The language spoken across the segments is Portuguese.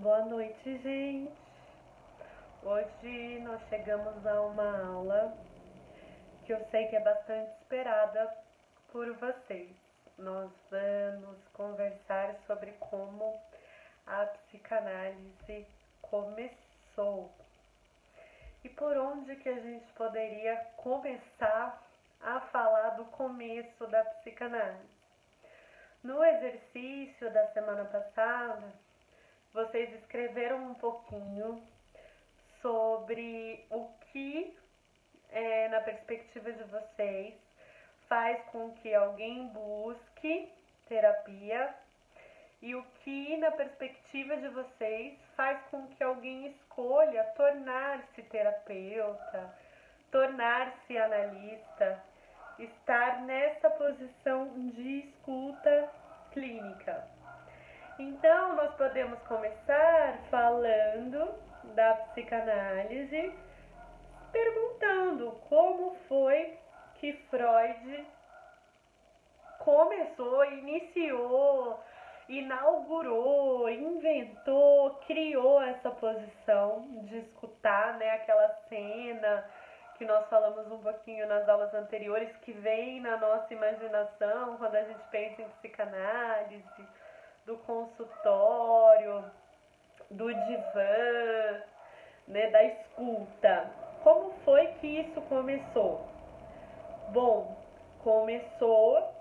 Boa noite, gente. Hoje nós chegamos a uma aula que eu sei que é bastante esperada por vocês. Nós vamos conversar sobre como a psicanálise começou e por onde que a gente poderia começar a falar do começo da psicanálise. No exercício da semana passada, vocês escreveram um pouquinho sobre o que, na perspectiva de vocês, faz com que alguém busque terapia e o que, na perspectiva de vocês, faz com que alguém escolha tornar-se terapeuta, tornar-se analista, estar nessa posição de escuta clínica. Então, nós podemos começar falando da psicanálise, perguntando como foi que Freud começou, iniciou, inaugurou, inventou, criou essa posição de escutar, né, aquela cena que nós falamos um pouquinho nas aulas anteriores, que vem na nossa imaginação quando a gente pensa em psicanálise, do consultório, do divã, né, da escuta. Como foi que isso começou? Bom, começou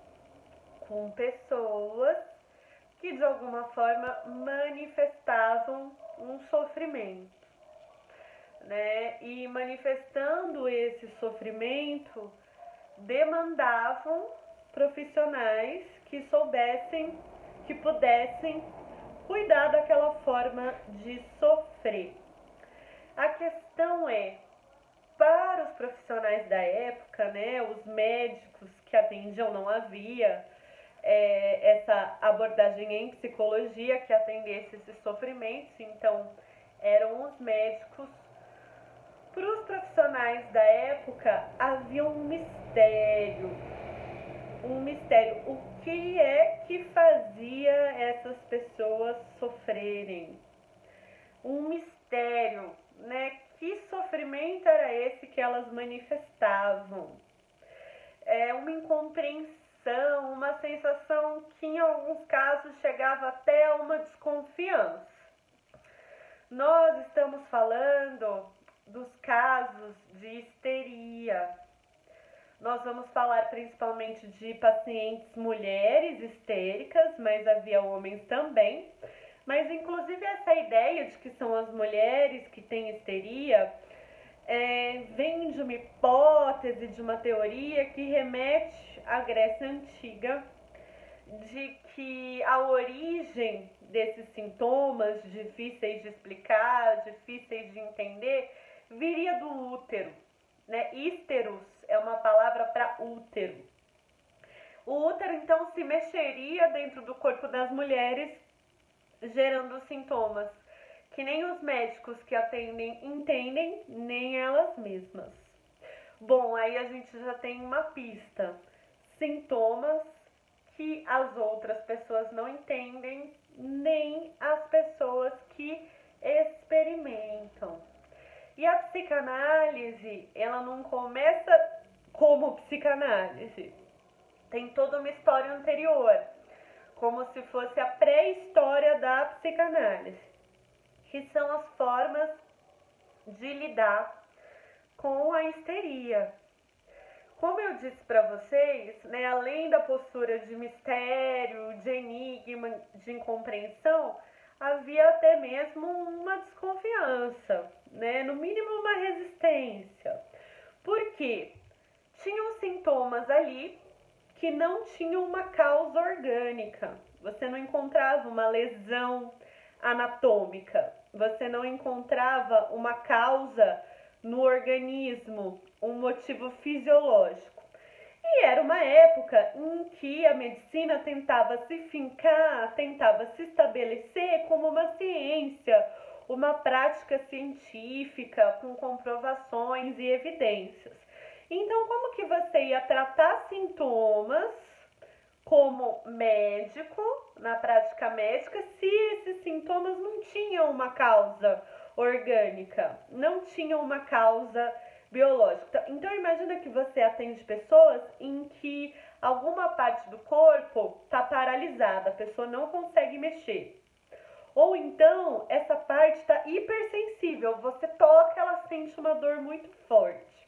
com pessoas que de alguma forma manifestavam um sofrimento, né? E manifestando esse sofrimento, demandavam profissionais que soubessem, que pudessem cuidar daquela forma de sofrer. A questão é, para os profissionais da época, né, os médicos que atendiam, não havia essa abordagem em psicologia que atendesse esses sofrimentos, então eram os médicos. Para os profissionais da época havia um mistério. O que é que fazia essas pessoas sofrerem? Um mistério, né? Que sofrimento era esse que elas manifestavam? É uma incompreensão, uma sensação que em alguns casos chegava até a uma desconfiança. Nós estamos falando dos casos de histeria. Nós vamos falar principalmente de pacientes mulheres histéricas, mas havia homens também. Mas inclusive essa ideia de que são as mulheres que têm histeria vem de uma hipótese, de uma teoria que remete à Grécia Antiga, de que a origem desses sintomas difíceis de explicar, difíceis de entender, viria do útero, né? Ísteros é uma palavra para útero. O útero, então, se mexeria dentro do corpo das mulheres, gerando sintomas que nem os médicos que atendem entendem, nem elas mesmas. Bom, aí a gente já tem uma pista. Sintomas que as outras pessoas não entendem, nem as pessoas que experimentam. E a psicanálise, ela não começa como psicanálise. Tem toda uma história anterior, como se fosse a pré-história da psicanálise, que são as formas de lidar com a histeria. Como eu disse para vocês, né, além da postura de mistério, de enigma, de incompreensão, havia até mesmo uma desconfiança, né, no mínimo uma resistência. Por quê? Tinham sintomas ali que não tinham uma causa orgânica. Você não encontrava uma lesão anatômica, você não encontrava uma causa no organismo, um motivo fisiológico. E era uma época em que a medicina tentava se fincar, tentava se estabelecer como uma ciência, uma prática científica com comprovações e evidências. Então, como que você ia tratar sintomas como médico, na prática médica, se esses sintomas não não tinha uma causa orgânica, não tinha uma causa biológica. Então imagina que você atende pessoas em que alguma parte do corpo está paralisada, a pessoa não consegue mexer. Ou então essa parte está hipersensível, você toca, ela sente uma dor muito forte.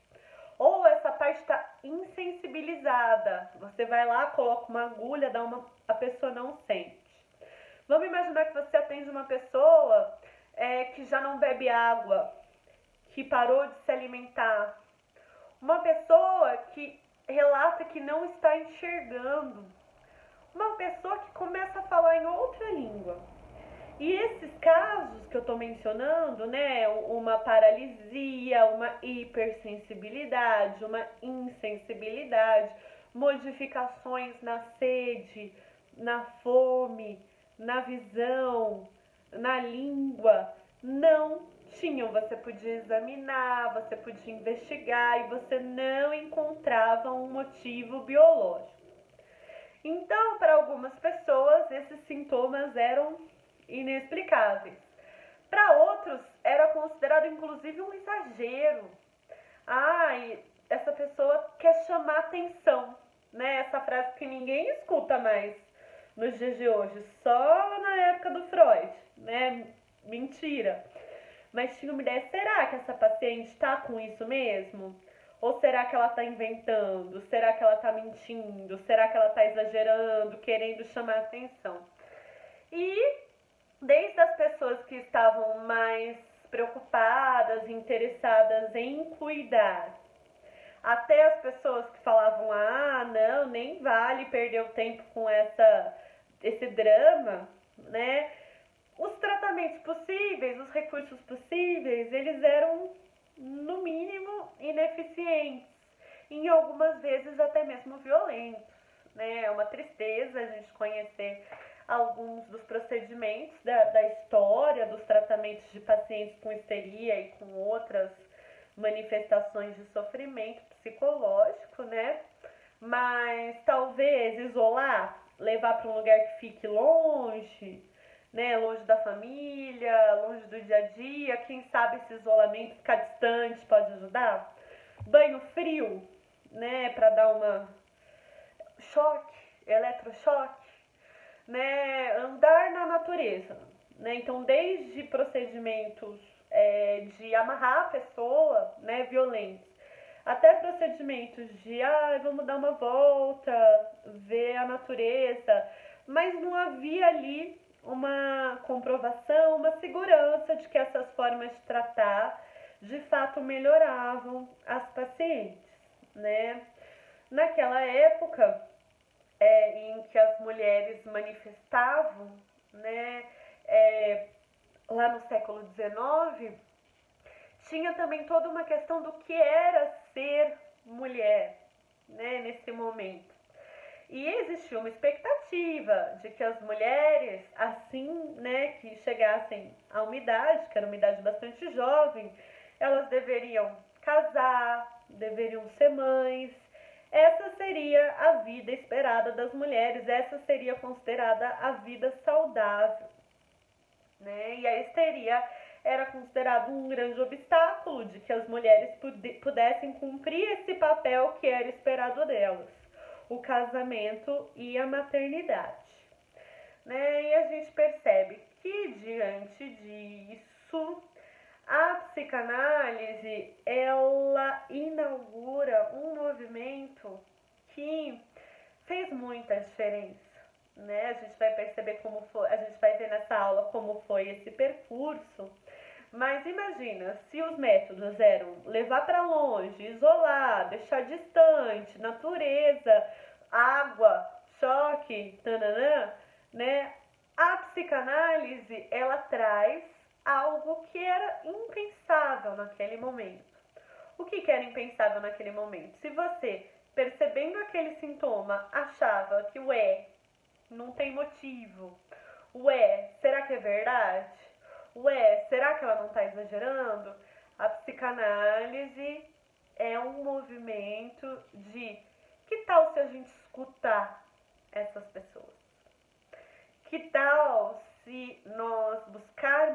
Ou essa parte está insensibilizada, você vai lá, coloca uma agulha, a pessoa não sente. Vamos imaginar que você atende uma pessoa que já não bebe água, que parou de se alimentar. Uma pessoa que relata que não está enxergando. Uma pessoa que começa a falar em outra língua. E esses casos que eu estou mencionando, né, uma paralisia, uma hipersensibilidade, uma insensibilidade, modificações na sede, na fome, na visão, na língua, não tinham. Você podia examinar, você podia investigar e você não encontrava um motivo biológico. Então, para algumas pessoas, esses sintomas eram inexplicáveis. Para outros, era considerado inclusive um exagero. Essa pessoa quer chamar atenção, né? Essa frase que ninguém escuta mais nos dias de hoje, só na época do Freud, né? Mentira. Mas tinha uma ideia, será que essa paciente está com isso mesmo? Ou será que ela está inventando? Será que ela está mentindo? Será que ela está exagerando, querendo chamar atenção? E desde as pessoas que estavam mais preocupadas, interessadas em cuidar, até as pessoas que falavam, não, nem vale perder o tempo com esse drama, né? Os tratamentos possíveis, os recursos possíveis, eles eram, no mínimo, ineficientes. Em algumas vezes até mesmo violentos, né? É uma tristeza a gente conhecer alguns dos procedimentos da história dos tratamentos de pacientes com histeria e com outras manifestações de sofrimento psicológico, né? Mas talvez isolar, levar para um lugar que fique longe, né? Longe da família, longe do dia a dia. Quem sabe esse isolamento, ficar distante, pode ajudar. Banho frio, né? Para dar uma choque, eletrochoque. Né, andar na natureza, né? Então, desde procedimentos de amarrar a pessoa, né, violentos, até procedimentos de vamos dar uma volta, ver a natureza, mas não havia ali uma comprovação, uma segurança de que essas formas de tratar de fato melhoravam as pacientes, né? Naquela época, em que as mulheres manifestavam, né, lá no século XIX, tinha também toda uma questão do que era ser mulher, né, nesse momento. E existia uma expectativa de que as mulheres, assim, né, que chegassem à uma idade, que era uma idade bastante jovem, elas deveriam casar, deveriam ser mães. Essa seria a vida esperada das mulheres, essa seria considerada a vida saudável, né? E a histeria era considerado um grande obstáculo de que as mulheres pudessem cumprir esse papel que era esperado delas, o casamento e a maternidade, né? E a gente percebe que diante disso, a psicanálise, ela inaugura um movimento que fez muita diferença, né? A gente vai perceber como foi, a gente vai ver nessa aula como foi esse percurso. Mas imagina, se os métodos eram levar para longe, isolar, deixar distante, natureza, água, choque, tananã, né? A psicanálise, ela traz algo que era impensável naquele momento. O que era impensável naquele momento? Se você, percebendo aquele sintoma, achava que, não tem motivo. Será que é verdade? Será que ela não está exagerando? A psicanálise é um movimento de que tal se a gente escutar essas pessoas? Que tal se nós buscarmos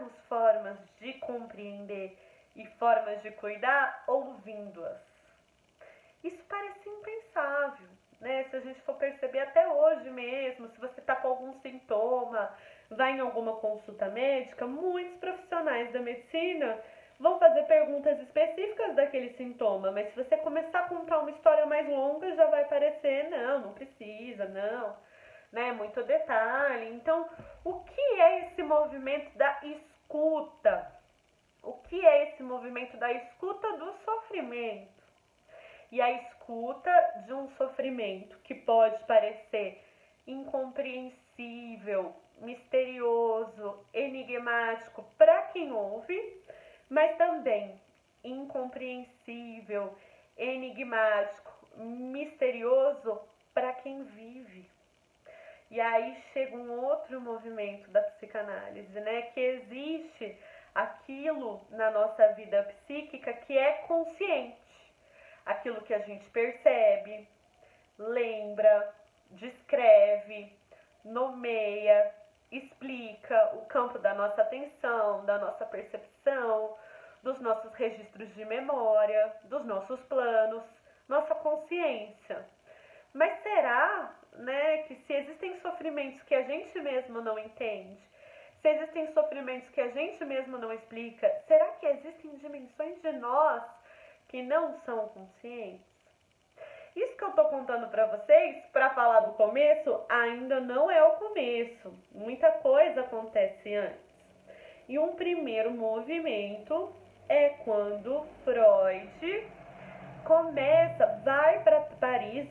compreender e formas de cuidar ouvindo-as. Isso parece impensável, né? Se a gente for perceber até hoje mesmo, se você está com algum sintoma, vai em alguma consulta médica, muitos profissionais da medicina vão fazer perguntas específicas daquele sintoma, mas se você começar a contar uma história mais longa, já vai parecer, não precisa, não, né? Muito detalhe. Então, o que é esse movimento da escuta? O que é esse movimento da escuta do sofrimento? E a escuta de um sofrimento que pode parecer incompreensível, misterioso, enigmático para quem ouve, mas também incompreensível, enigmático, misterioso para quem vive. E aí chega um outro movimento da psicanálise, né? Que existe aquilo na nossa vida psíquica que é consciente. Aquilo que a gente percebe, lembra, descreve, nomeia, explica o campo da nossa atenção, da nossa percepção, dos nossos registros de memória, dos nossos planos, nossa consciência. Mas será, né, que se existem sofrimentos que a gente mesmo não entende, se existem sofrimentos que a gente mesmo não explica, será que existem dimensões de nós que não são conscientes? Isso que eu tô contando para vocês, para falar do começo, ainda não é o começo. Muita coisa acontece antes. E um primeiro movimento é quando Freud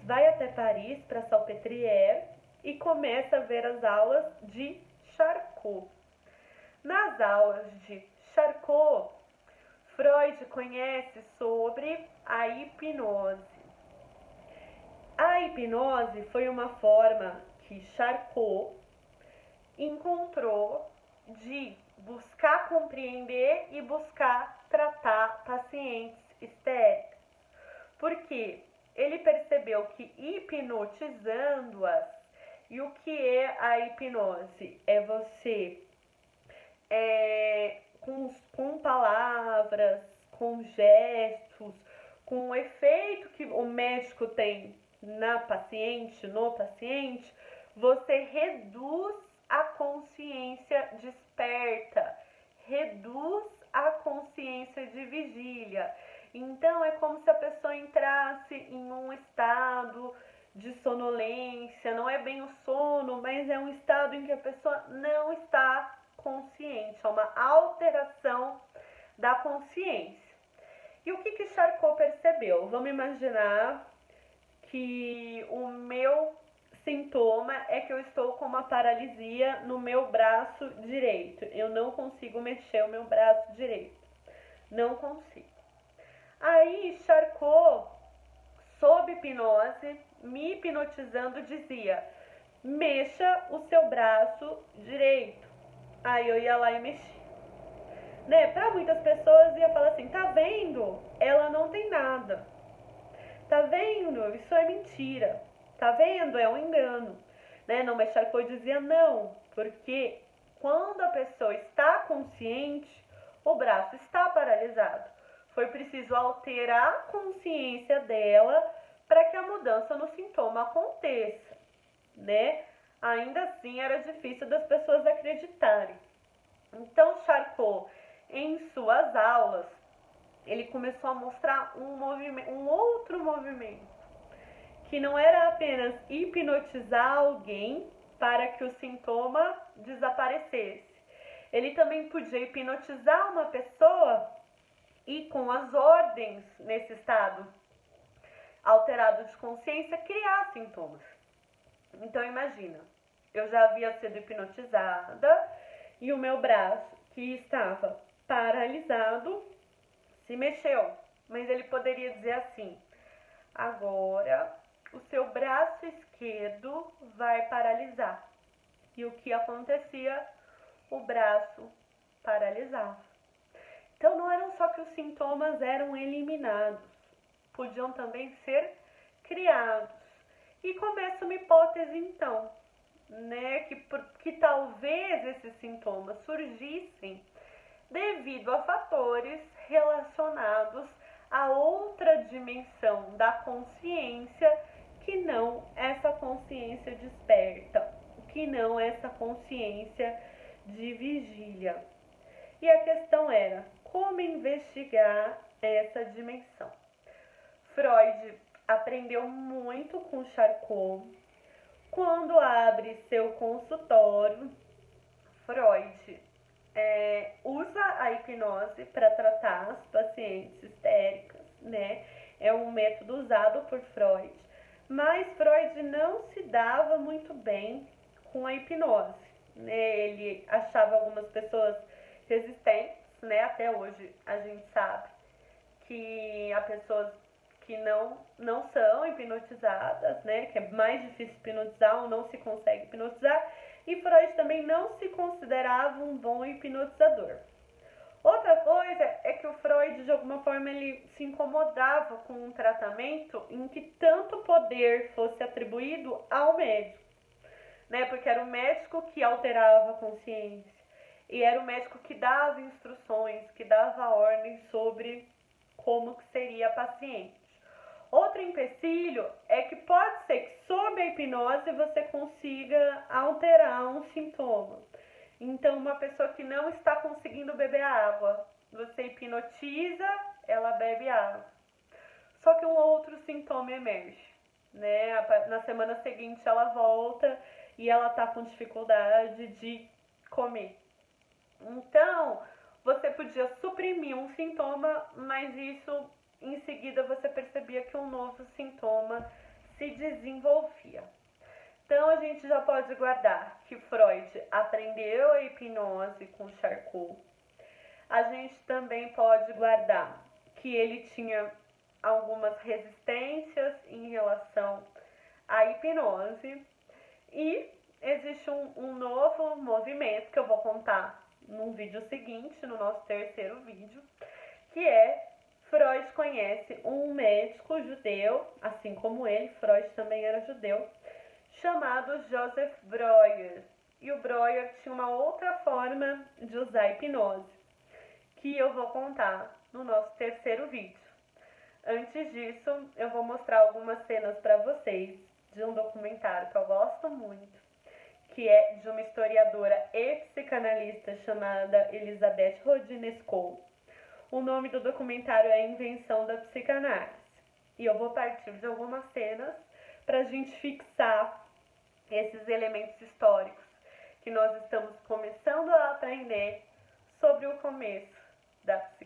vai até Paris, para Salpêtrière, e começa a ver as aulas de Charcot. Nas aulas de Charcot, Freud conhece sobre a hipnose. A hipnose foi uma forma que Charcot encontrou de buscar compreender e buscar tratar pacientes histéricos. Porque ele percebeu que hipnotizando-as, e o que é a hipnose? É você, com palavras, com gestos, com o efeito que o médico tem no paciente, você reduz a consciência desperta, reduz a consciência de vigília. Então, é como se a pessoa entrasse em um estado de sonolência, não é bem o sono, mas é um estado em que a pessoa não está consciente, é uma alteração da consciência. E o que Charcot percebeu? Vamos imaginar que o meu sintoma é que eu estou com uma paralisia no meu braço direito. Eu não consigo mexer o meu braço direito. Não consigo. Aí Charcot, sob hipnose, me hipnotizando, dizia: mexa o seu braço direito. Aí eu ia lá e mexia. Né? Para muitas pessoas ia falar assim: tá vendo? Ela não tem nada. Tá vendo? Isso é mentira. Tá vendo? É um engano. Né? Não, mas Charcot dizia não, porque quando a pessoa está consciente, o braço está paralisado. Foi preciso alterar a consciência dela para que a mudança no sintoma aconteça, né? Ainda assim era difícil das pessoas acreditarem. Então Charcot, em suas aulas, ele começou a mostrar um outro movimento, que não era apenas hipnotizar alguém para que o sintoma desaparecesse. Ele também podia hipnotizar uma pessoa e, com as ordens nesse estado alterado de consciência, criar sintomas. Então imagina, eu já havia sido hipnotizada e o meu braço, que estava paralisado, se mexeu. Mas ele poderia dizer assim: agora o seu braço esquerdo vai paralisar. E o que acontecia? O braço paralisava. Então não eram só que os sintomas eram eliminados, podiam também ser criados. E começa uma hipótese então, né, que talvez esses sintomas surgissem devido devido a fatores relacionados a outra dimensão da consciência que não essa consciência desperta, que não essa consciência de vigília. E a questão era como investigar essa dimensão. Freud aprendeu muito com Charcot. Quando abre seu consultório, Freud usa a hipnose para tratar as pacientes histéricas, né? É um método usado por Freud, mas Freud não se dava muito bem com a hipnose, né? Ele achava algumas pessoas resistentes, né? Até hoje a gente sabe que há pessoas que não são hipnotizadas, né? Que é mais difícil hipnotizar ou não se consegue hipnotizar. E Freud também não se considerava um bom hipnotizador. Outra coisa é que o Freud, de alguma forma, ele se incomodava com um tratamento em que tanto poder fosse atribuído ao médico, né? Porque era o médico que alterava a consciência e era o médico que dava instruções, que dava ordens sobre como que seria a paciente. Outro empecilho é que pode ser que sob a hipnose você consiga alterar um sintoma. Então, uma pessoa que não está conseguindo beber água, você hipnotiza, ela bebe água. Só que um outro sintoma emerge, né? Na semana seguinte ela volta e ela está com dificuldade de comer. Então, você podia suprimir um sintoma, mas isso em seguida você percebia que um novo sintoma se desenvolvia. Então a gente já pode guardar que Freud aprendeu a hipnose com Charcot. A gente também pode guardar que ele tinha algumas resistências em relação à hipnose. E existe um novo movimento que eu vou contar num vídeo seguinte, no nosso terceiro vídeo, que é Freud conhece um médico judeu, assim como ele, Freud também era judeu, chamado Joseph Breuer. E o Breuer tinha uma outra forma de usar a hipnose, que eu vou contar no nosso terceiro vídeo. Antes disso, eu vou mostrar algumas cenas para vocês de um documentário que eu gosto muito, que é de uma historiadora e psicanalista chamada Elisabeth Rodinesco. O nome do documentário é A Invenção da Psicanálise. E eu vou partir de algumas cenas para a gente fixar esses elementos históricos que nós estamos começando a aprender sobre o começo da psicanálise.